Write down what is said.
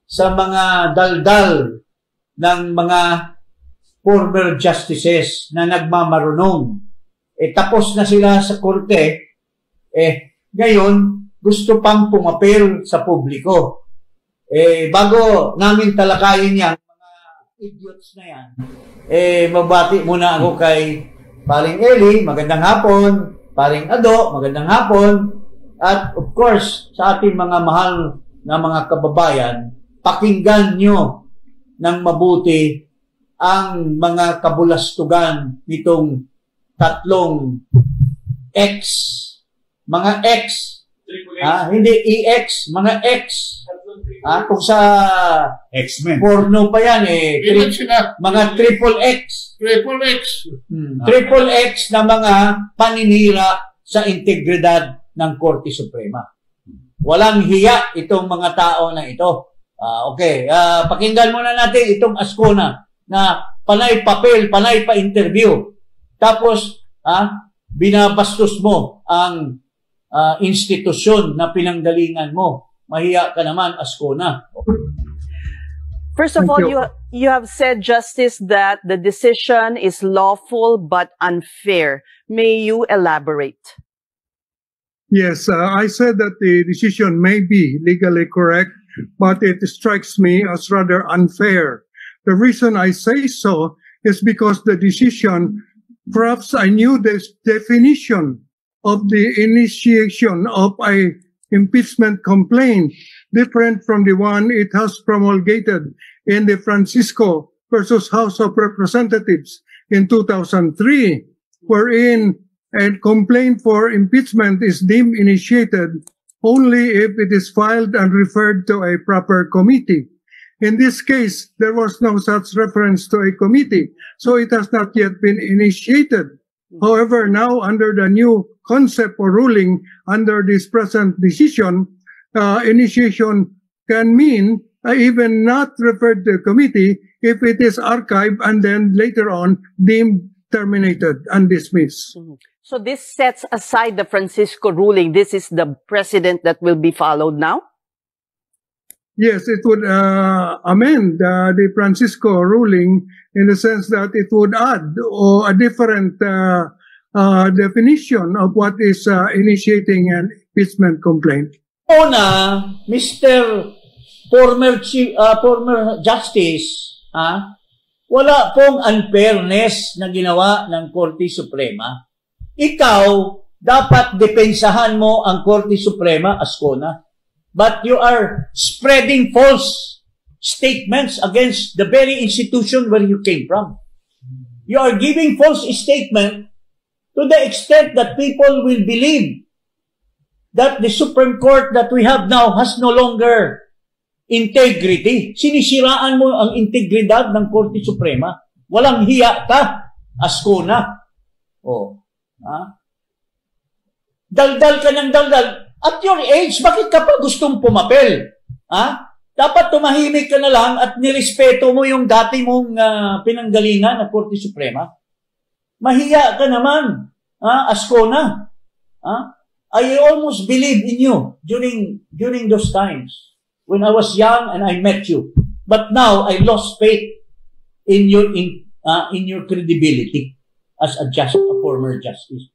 sa mga daldal ng mga former justices na nagmamarunong. Tapos na sila sa korte, ngayon gusto pang pumapel sa publiko. Bago namin talakayin yan, mga idiots na yan, mabati muna ako kay Paring Eli, magandang hapon, Paring Ado, magandang hapon, at of course, sa ating mga mahal na mga kababayan, pakinggan nyo ng mabuti ang mga kabulastugan nitong tatlong X. Mga X. Hindi EX, mga X. Kung sa X-Men. Porno pa yan mga triple X. Triple X. Triple X na mga paninira sa integridad ng Korte Suprema. Walang hiya itong mga tao na ito. Okay, pakinggan muna natin itong Ascona na panay papel, panay pa-interview. Tapos, binabastos mo ang institusyon na pinanggalingan mo. Mahiya ka naman, Ascona. First of all, you have said, Justice, that the decision is lawful but unfair. May you elaborate? Yes, I said that the decision may be legally correct, but it strikes me as rather unfair. The reason I say so is because the decision, perhaps I knew the definition of the initiation of a impeachment complaint, different from the one it has promulgated in the Francisco versus House of Representatives in 2003, wherein a complaint for impeachment is deemed initiated only if it is filed and referred to a proper committee. In this case, there was no such reference to a committee, so it has not yet been initiated. However, now under the new concept or ruling under this present decision, initiation can mean even not referred to a committee if it is archived and then later on deemed terminated and dismissed. So this sets aside the Francisco ruling. This is the precedent that will be followed now? Yes, it would amend the Francisco ruling in the sense that it would add a different definition of what is initiating an impeachment complaint. Una, Mr. Former Justice, wala pong unfairness na ginawa ng Korte Suprema. Ikaw, dapat depensahan mo ang Korte Suprema, Ascona. But you are spreading false statements against the very institution where you came from. You are giving false statement to the extent that people will believe that the Supreme Court that we have now has no longer integrity. Sinisiraan mo ang integridad ng Korte Suprema. Walang hiya ka, Ascona. Daldal ka ng daldal. At your age, bakit ka pa gustong pumapel? Dapat tumahimik ka na lang at nirespeto mo yung dati mong pinanggalingan ng Korte Suprema. Mahiya ka naman, Ascona. I almost believed in you during those times when I was young and I met you. But now I lost faith in your credibility as a former justice.